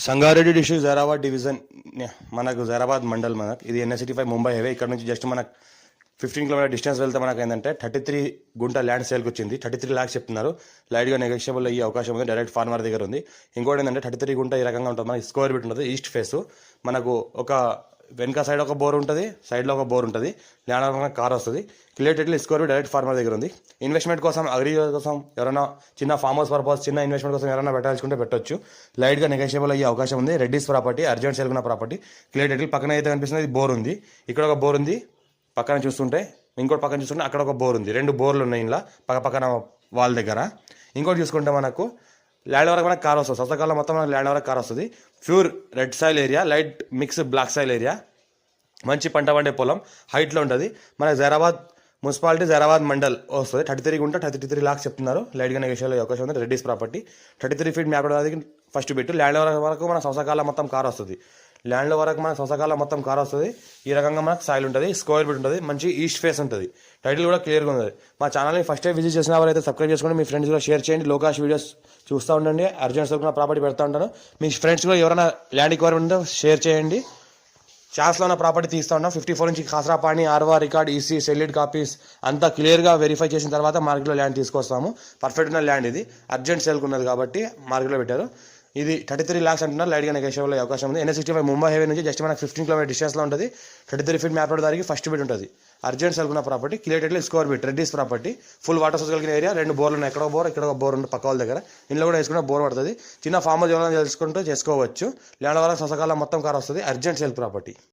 Sangareddy district Zaheerabad division మనకు జైరాబాద్ మండల్ మనకు ఇది NH85 ముంబై హైవే. ఇక్కడ నుంచి జస్ట్ మనకు 15 కిలోమీటర్ డిస్టెన్స్ వెళ్తే మనకు ఏంటంటే 33 గుంట ల్యాండ్ సేల్కి వచ్చింది. 33 lakhs చెప్తున్నారు. లైట్గా నెగోషియబుల్ అయ్యే అవకాశం ఉంది. డైరెక్ట్ ఫార్మర్ దగ్గర ఉంది. ఇంకోటి ఏంటంటే 33 గుంట ఈ రకంగా ఉంటుంది. మనకి స్క్వేర్ ఫీట్ ఉంటుంది. ఈస్ట్ ఫేస్ మనకు ఒక వెనక సైడ్ ఒక బోర్ ఉంటుంది, సైడ్లో ఒక బోర్ ఉంటుంది. ల్యాండ్ కార్ వస్తుంది. క్లియర్ స్కోర్ డైరెక్ట్ ఫార్మర్ దగ్గర ఉంది. ఇన్వెస్ట్మెంట్ కోసం అగ్రి కోసం ఎవరైనా చిన్న ఫార్మ్ హౌస్ పర్పస్ చిన్న ఇన్వెస్ట్మెంట్ కోసం ఎవరైనా పెట్టాల్సుకుంటే పెట్టొచ్చు. లైట్గా నెగోషియబుల్ అయ్యే అవకాశం ఉంది. రెడ్డిస్ ప్రాపర్టీ, అర్జెంట్ సేల్ ఉన్న ప్రాపర్టీ. క్లియర్ పక్కన అయితే కనిపిస్తుంది బోర్ ఉంది. ఇక్కడ ఒక బోర్ ఉంది. పక్కన చూస్తుంటే ఇంకోటి పక్కన చూస్తుంటే అక్కడ ఒక బోర్ ఉంది. 2 బోర్లు ఉన్నాయి ఇలా పక్కన వాళ్ళ దగ్గర. ఇంకోటి చూసుకుంటే మనకు ల్యాండ్ వరకు మనకు కార్ వస్తుంది. సొంతకాలం మొత్తం మనకు ల్యాండ్ వరకు కార్ వస్తుంది. Pure red soil area, light mix black soil area, మంచి పంట పండే పొలం, హైట్లో ఉంటుంది. మన జైరాబాద్ మున్సిపాలిటీ జైరాబాద్ మండల్ వస్తుంది. 33 గుంట 33 lakhs చెప్తున్నారు. లైట్గా నెగోషియల్ అవకాశం ఉంది. Reddy's property 33 feet map first bit. Land వరకు మన సంవత్సరాల మొత్తం కార్ వస్తుంది. ల్యాండ్ వరకు మన సంవత్సరాల మొత్తం కార్ వస్తుంది. ఈ రకంగా మనకు సాయిల్ ఉంటుంది. స్క్వేర్ ఫీట్ ఉంటుంది. మంచి ఈస్ట్ ఫేస్ ఉంటుంది. టైటిల్ కూడా క్లియర్గా ఉంది. మా ఛానల్ని ఫస్ట్ టైం విజిట్ చేసిన వారైతే సబ్స్క్రైబ్ చేసుకోండి. మీ ఫ్రెండ్స్ కూడా షేర్ చేయండి. లోకాష్ వీడియోస్ చూస్తూ ఉండండి. అర్జెంట్ సరుకున్న ప్రాపర్టీ పెడతా ఉంటాను. మీ ఫ్రెండ్స్ కూడా ఎవరైనా ల్యాండ్ రిక్వైర్మెంట్ ఉందో షేర్ చేయండి. ఛాన్స్లో ఉన్న ప్రాపర్టీ తీస్తూ ఉన్నాం. 54 నుంచి ఖాసరా పాణి, ఆర్వా రికార్డ్, ఈసీ, సెల్లిడ్ కాపీస్ అంతా క్లియర్గా వెరిఫై చేసిన తర్వాత మార్కెట్లో ల్యాండ్ తీసుకొస్తాము. పర్ఫెక్ట్ ఉన్న ల్యాండ్ ఇది. అర్జెంట్ సేల్కి ఉన్నది కాబట్టి మార్కెట్లో పెట్టారు. ఇది 33 lakhs అంటున్నారు. లైట్గా నెగోషియబుల్ అయ్యే అవకాశం ఉంది. NH85 ముంబై హైవే నుంచి జస్ట్ మనకు 15 కిలోమీటర్ డిస్టెన్స్లో ఉంటుంది. 33 feet మ్యాప్ రోడ్ దానికి ఫస్ట్ బిట్ ఉంటుంది. అర్జెంట్ సేల్ ఉన్న property. Clear square bit. Reddy's property. Full water source కలిగిన ఏరియా. 2 బోర్లు ఉన్నాయి. ఎక్కడ బోర్, ఇక్కడ ఒక బోర్ ఉంది పక్క వాళ్ళ దగ్గర. ఇంట్లో కూడా వేసుకుంటే బోర్ పడుతుంది. చిన్న ఫార్మర్ ఏమైనా తెలుసుకుంటూ చేసుకోవచ్చు. ల్యాండ్ వల్ల సొసకాలం మొత్తం కార్ వస్తుంది. Urgent sale property.